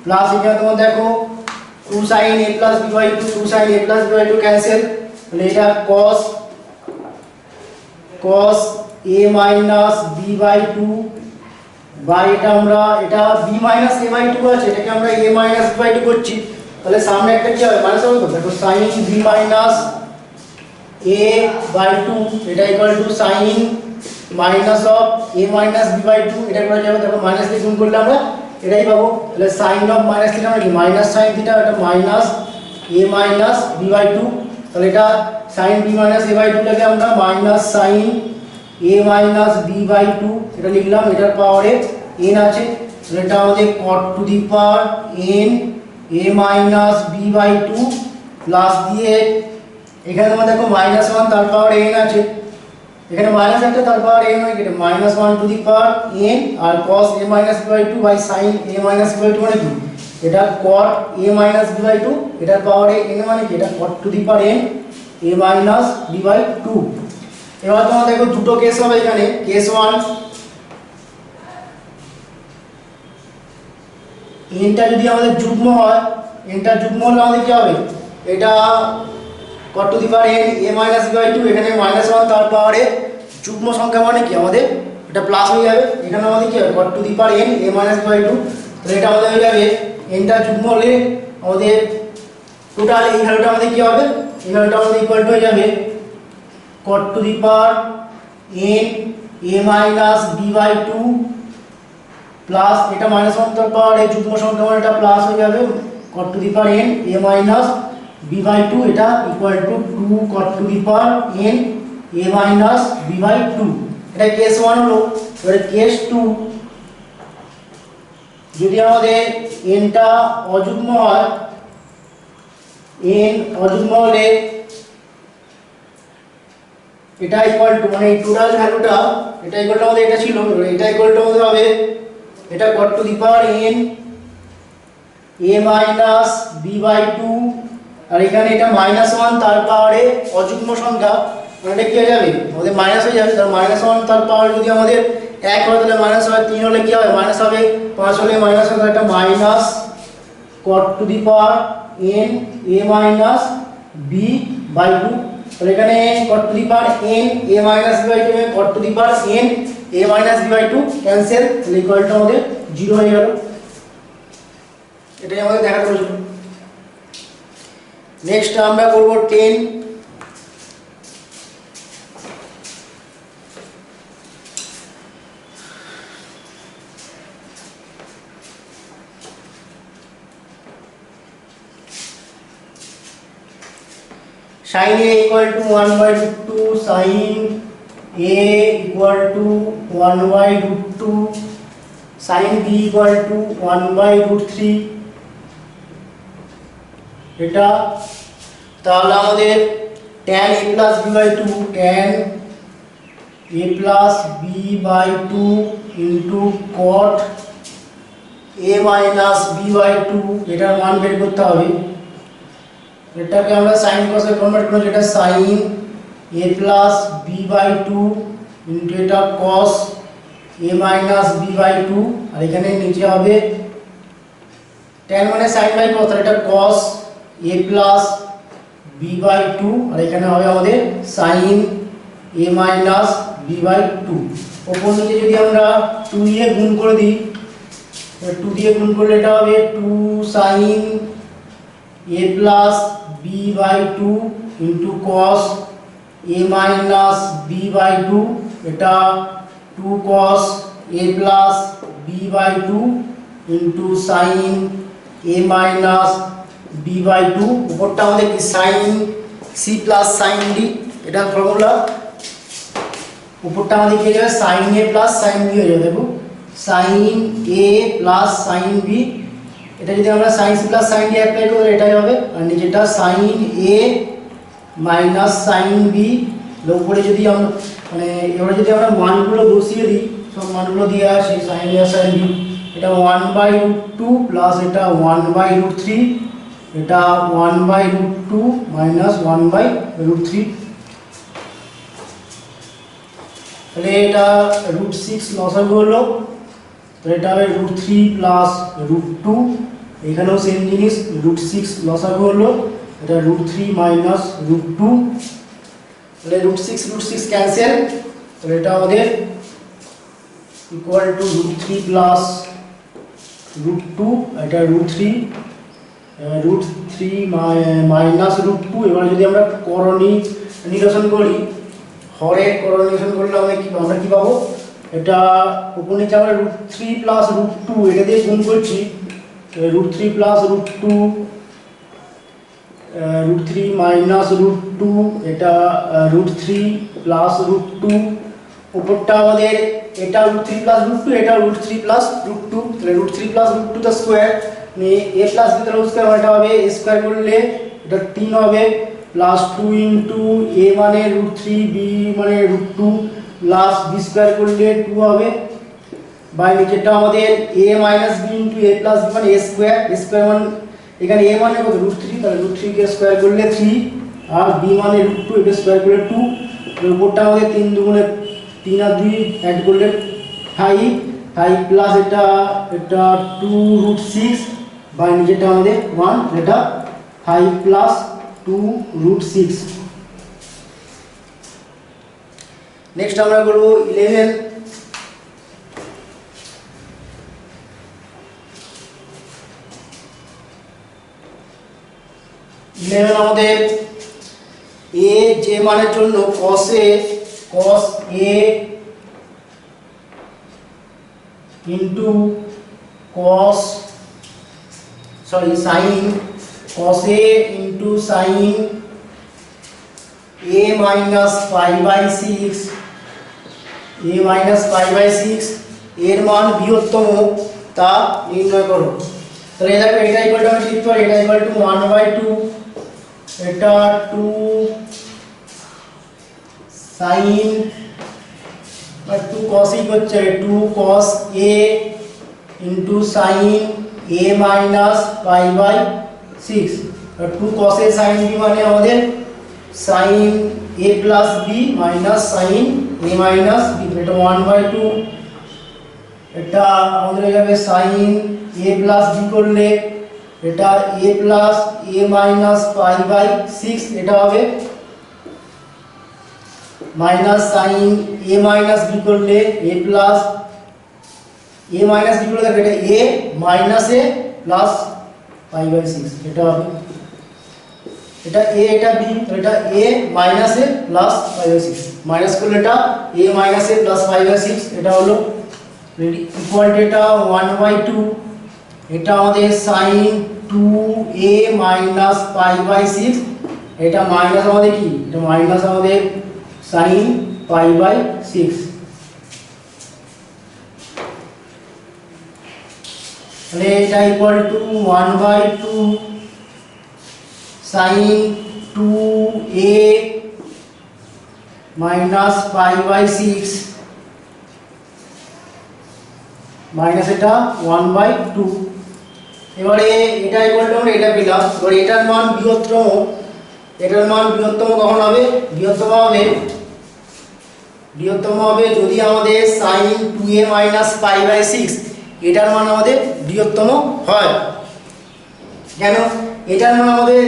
প্লাস এখানে তোমরা দেখো 2 sin a plus b by 2 2 sin a plus b by 2 cancel তাহলে এটা cos a minus b by 2 বা এটা আমরা এটা b minus a by 2 আছে এটাকে আমরা a minus b by 2 করছি তাহলে সামনে একটা কি হবে মাইনাস হবে তো দেখো sin b minus a by 2 এটা equal two sin minus of a minus b by 2 এটা করে যাবে দেখো মাইনাস দিয়ে গুণ করলে আমরা এটাই পাবো তাহলে sin of minus থিটা মানে কি মাইনাস sin থিটা এটা minus a minus b by 2 তাহলে এটা sin b minus a by 2 টাকে আমরা minus sin a minus b by 2 এটা লিখলাম এটার পাওয়ারে n আছে তাহলে এটা আমাদের cot to the power n a minus b by 2 plus দিয়ে এখানে তোমরা দেখো -1 তার পাওয়ারে n আছে এখানে মাইনাস একটা তার পাওয়ারে n হয় এটা -1 to the power n R cos a minus b by 2 by sin a minus b by 2 মানে কি এটা cot a minus b by 2 এটার পাওয়ারে n মানে কি এটা cot to the power n a minus b by 2। এবার তোমরা দেখো দুটো কেস হবে এখানে কেস 1 nটা যদি আমাদের যুগ্ম হয় nটা যুগ্ম হলে আমাদের কি হবে এটা cot to the power n a minus b by 2 এখানে -1 তার পাওয়ারে যুগ্ম সংখ্যা মানে কি আমাদের এটা প্লাস হয়ে যাবে এখানে আমাদের কি হবে cot to the power n a minus b by 2 তাহলে এটা আমাদের হয়ে যাবে nটা যুগ্ম হলে আমাদের টোটাল এই ভ্যালুটা আমাদের কি হবে এই ভ্যালুটা আমাদের ইকুয়াল টু হয়ে যাবে cot to the power n a minus b by 2 plus এটা -1 তার পাওয়ারে যুগ্ম সংখ্যা মানে এটা প্লাস হয়ে যাবে cot to the power n a minus b by 2 এটা equal to 2 cot to the power n a minus b by 2 এটা কেস 1 হলো এবারে কেস 2 যদি আমাদের n টা অযুগ্ম হয় n অযুগ্ম হলে এটা ইকুয়াল টু মানে এই টোটাল ভ্যালুটা এটা ইকুয়াল টু আমাদের এটা ছিল এটা ইকুয়াল টু আমাদের হবে এটা cot to the power n a minus b by 2 আর এখানে এটা -1 তার পাওয়ারে অযুগ্ম সংখ্যা মানে এটা কি হয়ে যাবে আমাদের মাইনাস হয়ে যাবে তার -1 তার পাওয়ার যদি আমাদের 1 হয় তাহলে মাইনাস হয় 3 হলে কি হবে মাইনাস হবে 5 হলে মাইনাস হবে এটা minus cot to the power n a minus b by 2 তাহলে এখানে cot to the power n a minus b by 2 এবং cot to the power n a minus b by 2 cancel তাহলে ইকুয়ালটা আমাদের 0 হয়ে গেল এটাই আমাদের দেখাতে হলো। নেক্সট আমরা করব 10 sin a equal to 1 by root 2 sin a equal to 1 by root 2 sin b equal to 1 by root 3 এটা তাহলে আমাদের tan a plus b by 2 tan a plus b by 2 into cot A minus B by two, এটার মান বের করতে হবে। এটাকে আমরা সাইন কসে কনভার্ট করব, যেটা sine A plus B by two into এটা cos A minus B by two, আর এখানে নিচে হবে ট্যান মানে সাইন বাই কস, এটা cos A plus B by two, আর এখানে হবে আমাদের sine A minus B by two. ওপর নিচে যদি আমরা 2 দিয়ে গুণ করে দিই, 2 দিয়ে গুণ করলে এটা হবে 2 sine A plus B by two into cos A minus B by two, এটা 2 cos A plus B by two into sine A minus B by two. উপরটা আমাদের কি sine C plus sine D, এটা formula. উপরটা আমাদের কি হয়ে যাবে sine A plus sine B হয়ে যাবে। দেখো sine A plus sine B, এটা যদি আমরা sine C plus sine D apply করি এটাই হবে, আর নিচেটা sign A minus sine B. উপরে যদি আমরা মানে এবারে যদি আমরা মানগুলো বসিয়ে দিই, সব মানগুলো দিয়ে আসি সাইন এ সাইন বি, এটা 1/√2 প্লাস এটা 1/√3, এটা 1/√2 মাইনাস 1/√3, তাহলে এটা √6 লসাগু হলো, তাহলে এটা হবে √3 প্লাস √2, এখানেও সেম জিনিস √6 লসাগু হলো, এটা √3 মাইনাস √2, তাহলে √6 ক্যান্সেল, তাহলে এটা আমাদের ইকুয়াল টু √3 প্লাস √2, এটা √3 মাইনাস √2। এবার যদি আমরা করণী নিরসন করি, হরে করণী নিরসন করলে আমরা কি পাবো, এটা উপর নিচে আমরা √3 প্লাস √2 এটা দিয়ে গুণ করছি, √3 প্লাস √2 √3 মাইনাস √2, এটা √3 প্লাস √2, উপরটা আমাদের এটা √3 প্লাস √2, এটা √3 প্লাস √2, তাহলে √3 প্লাস √2 দ্য স্কয়ার, মানে a plus b the square, এটা হবে a স্কয়ার করলে এটা 3 হবে, প্লাস 2 ইনটু a মানে √3 b মানে √2 প্লাস b স্কয়ার করলে 2 হবে, বাই নিচেটা আমাদের a minus b into a plus b মানে a স্কয়ার, মানে এখানে a মানে কত √3, তাহলে √3 কে স্কয়ার করলে 3, আর b মানে √2 এটা স্কয়ার করলে 2, এর উপরটা আমাদের 3 দুগুণে 3 আর 2 অ্যাড করলে 5 প্লাস এটা 2√6 বাই নিচেটা আমাদের 1, এটা 5 প্লাস 2√6। নেক্সট আমরা করব 11। আমাদের a যে মানের জন্য cos a into sin cos a into sin a minus pi/6 এর মান বৃহত্তম তা নির্ণয় করো। তাহলে দেখো এটা ইকুয়াল টু আমি লিখতে পারি, এটা ইকুয়াল টু 1/2, এটা 2 sin বা 2 cos হচ্ছে 2 cos a into sin a minus pi/6, আর 2 cos a sin b মানে আমাদের sin a plus b minus sin a minus b, এটা 1/2, এটা আমাদের হয়ে যাবে sin a plus b করলে এটা a plus a minus pi/6, এটা হবে minus sin a minus b করলে a plus a minus b করলে এটা a minus a plus pi/6, এটা হবে এটা a এটা b, এটা a minus a plus pi/6, minus করলে এটা a minus a plus pi/6, এটা হলো ইকুয়াল টু এটা 1/2, এটা আমাদের sin 2a minus pi/6, এটা মাইনাস আমাদের কি, এটা মাইনাস আমাদের sin pi/6, তাহলে এটা equal to 1/2 sin 2a minus pi/6 minus এটা 1/2। এবারে এটা ইকুয়াল টু আমরা এটা পেলাম। এবারে এটার মান বৃহত্তম, এটার মান বৃহত্তম কখন হবে? বৃহত্তম হবে যদি আমাদের sin 2a - π/6 এটার মান আমাদের বৃহত্তম হয়। কেন? এটার মান আমাদের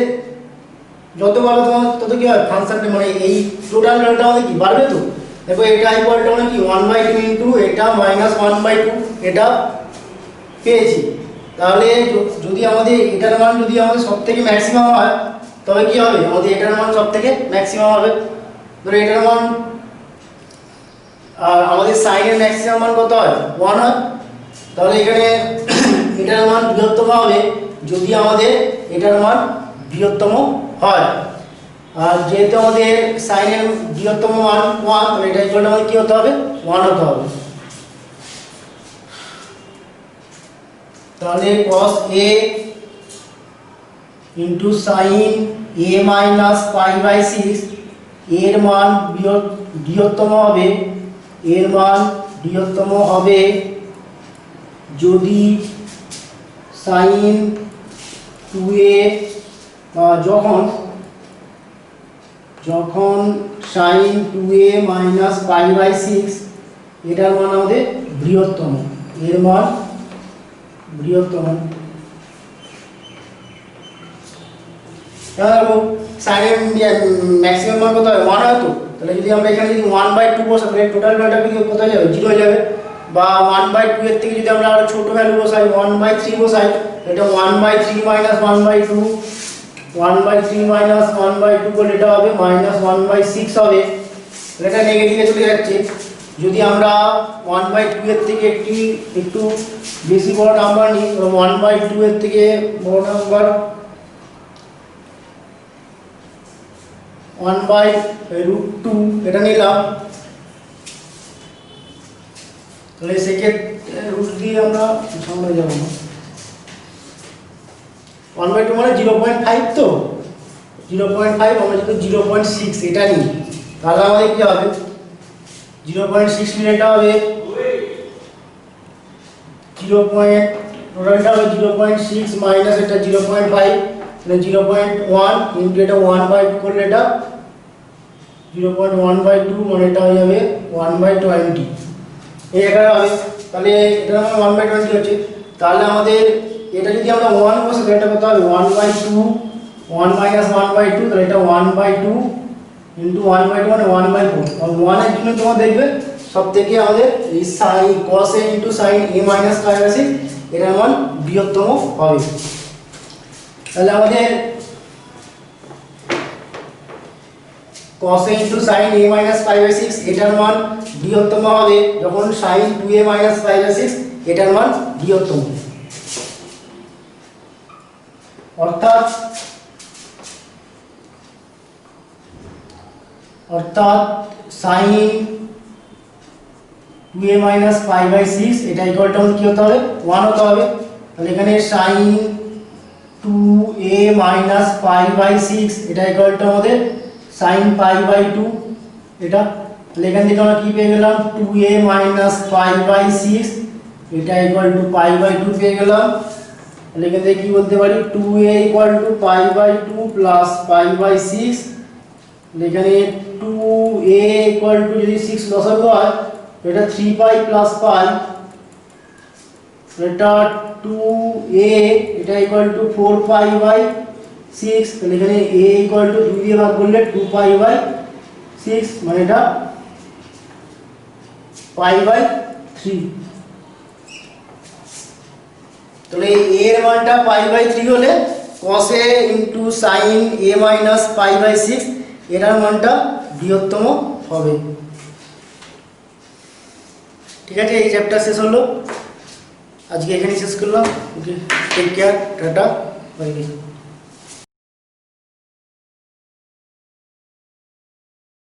যত বড় তত কি হয়, ফাংশনটা মানে এই টোটাল ভ্যালুটা আমাদের কি বাড়বে। তো দেখো এটা ইকুয়াল টু মানে কি 1/2 ইনটু এটা -1/2 এটা পেয়েছি। তাহলে যদি আমাদের এটার মান যদি আমাদের সবথেকে ম্যাক্সিমাম হয় তবে কি হবে, আমাদের এটার মান সবথেকে ম্যাক্সিমাম হবে। ধরো এটার মান আর আমাদের সাইনের ম্যাক্সিমাম মান কত হয়? 1 হয়। তাহলে এখানে এটার মান বৃহত্তম হবে যদি আমাদের এটার মান বৃহত্তম হয়। আর যেহেতু আমাদের সাইনের বৃহত্তম মান 1, তাহলে এটা ইকুয়াল টু আমাদের কি হতে হবে? 1 হতে হবে। তাহলে cos a into sin a - π/6 এর মান বৃহত্তম হবে, এর মান বৃহত্তম হবে যদি sin 2a যখন sin 2a - π/6 এটার মান আমাদের বৃহত্তম, এর মান বৃহত্তম। দেখো সাইনের ম্যাক্সিমাম মান কত হয়? 1 হয়। তো তাহলে যদি আমরা এখানে যদি 1/2 বসাই তাহলে টোটাল ভ্যালুটা কি কত হয়ে যাবে? 0 হয়ে যাবে। বা 1/2 এর থেকে যদি আমরা আরো ছোট ভ্যালু বসাই 1/3 বসাই, এটা 1/3 - 1/2 1/3 - 1/2 করলে এটা হবে -1/6 হবে। এটা নেগেটিভে চলে যাচ্ছে। যদি আমরা 1/2 এর থেকে একটু বেশি বড় নাম্বার নিই, 1/2 এর থেকে বড় নাম্বার 1/√2 এটা নিলাম, তাহলে সেক্ষেত্রে রুট দিয়ে আমরা সামনে যাব না। 1/2 মানে 0.5, তো 0.5 আমরা যদি 0.6 এটা নিই তাহলে আমাদের কি হবে? 0.6 নিলে এটা হবে টোটালটা হবে 0.6 মাইনাস এটা 0.5 মানে 0.1 ইনটু এটা 1/2 করলে এটা 0.1/2 মানে এটা হয়ে যাবে 1/20। এই এখানে হবে। তাহলে এটা আমার 1/20 হচ্ছে। তাহলে আমাদের এটা যদি আমরা 1 বসাই তাহলে এটা কত হবে? 1/2 1 - 1/2 তাহলে এটা 1/2 ইনটু 1/2 মানে 1/4। আর 1 এর জন্য তোমরা দেখবে সবথেকে আমাদের এই sin cos a into sin a - π/6 এটার মান বৃহত্তম হবে। তাহলে আমাদের cos a into sin a - π/6 এটার মান বৃহত্তম হবে যখন sin 2a - π/6 এটার মান বৃহত্তম। অর্থাৎ sin 2a - π/6 এটা ইকুয়াল টু কি হতে হবে? 1 হতে হবে। তাহলে এখানে sin 2a - π/6 এটা ইকুয়াল টু আমাদের sin π/2 এটা। তাহলে এখান থেকে আমরা কি পেয়ে গেলাম? 2a - π/6 এটা ইকুয়াল টু π/2 পেয়ে গেলাম। তাহলে এখান থেকে কি বলতে পারি? 2a = π/2 plus π/6। এখানে 2a = যদি 6 লসাগু হয় এটা 3π প্লাস π, এটা 2a এটা = 4π/6। তাহলে এখানে a = 2 দিয়ে ভাগ করলে 2π/6 মানে এটা π/3। তাহলে a এর মানটা π/3 হলে cos a * sin a - π/6 এটার মানটা বৃহত্তম হবে। ঠিক আছে, এই চ্যাপ্টার শেষ হলো। আজকে এখানেই শেষ করলাম। Okay, take care, ta-ta, bye by.